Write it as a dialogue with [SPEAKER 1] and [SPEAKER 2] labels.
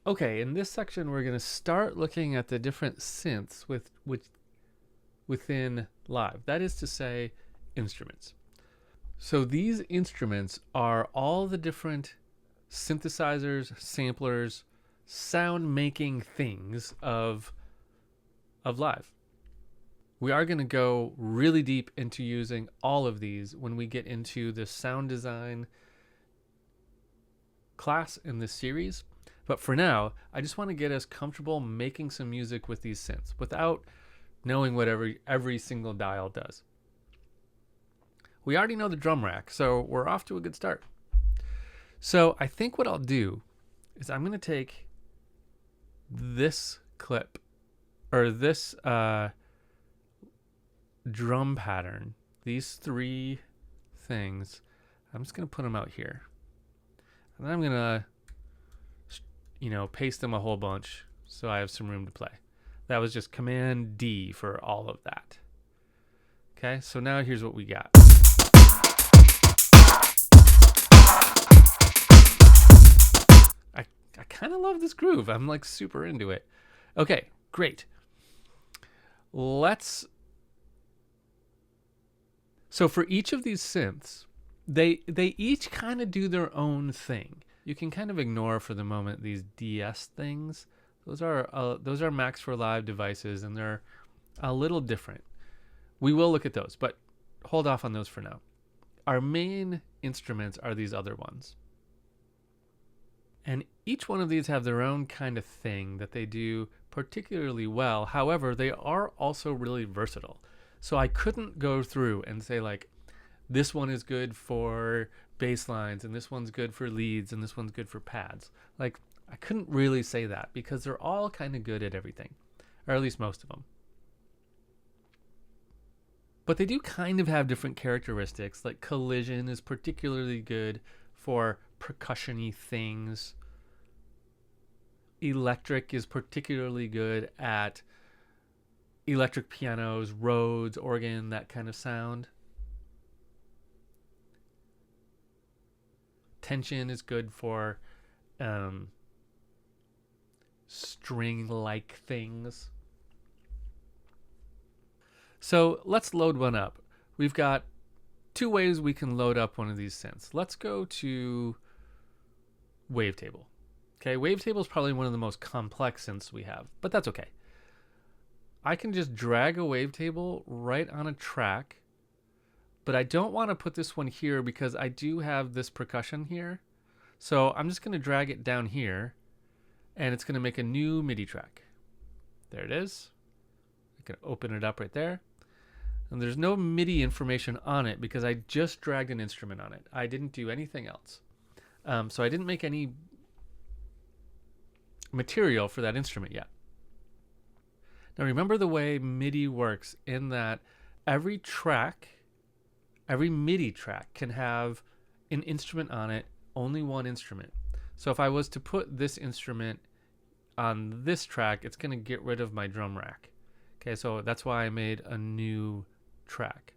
[SPEAKER 1] Okay, in this section, we're going to start looking at the different synths within Live. That is to say, instruments. So these instruments are all the different synthesizers, samplers, sound making things of Live. We are going to go really deep into using all of these when we get into the sound design class in this series. But for now, I just want to get us comfortable making some music with these synths without knowing what every single dial does. We already know the drum rack, so we're off to a good start. So I think what I'll do is I'm going to take this clip, or this drum pattern, these three things. I'm just going to put them out here. And then I'm going to, paste them a whole bunch so I have some room to play. That was just Command D for all of that. Okay, so now here's what we got. I kind of love this groove. I'm like super into it. Okay, great. So for each of these synths, they each kind of do their own thing. You can kind of ignore for the moment these DS things. Those are Max for Live devices, and they're a little different. We will look at those, but hold off on those for now. Our main instruments are these other ones. And each one of these have their own kind of thing that they do particularly well. However, they are also really versatile. So I couldn't go through and say like, this one is good for bass lines, and this one's good for leads, and this one's good for pads. Like, I couldn't really say that because they're all kind of good at everything, or at least most of them. But they do kind of have different characteristics. Like Collision is particularly good for percussion-y things. Electric is particularly good at electric pianos, Rhodes, organ, that kind of sound. Tension is good for string-like things. So let's load one up. We've got two ways we can load up one of these synths. Let's go to Wavetable. Okay, Wavetable is probably one of the most complex synths we have, but that's okay. I can just drag a wavetable right on a track, but I don't want to put this one here because I do have this percussion here. So I'm just going to drag it down here, and it's going to make a new MIDI track. There it is. I can open it up right there. And there's no MIDI information on it because I just dragged an instrument on it. I didn't do anything else. So I didn't make any material for that instrument yet. Now remember the way MIDI works in that every MIDI track can have an instrument on it, only one instrument. So if I was to put this instrument on this track, it's going to get rid of my drum rack. Okay, so that's why I made a new track.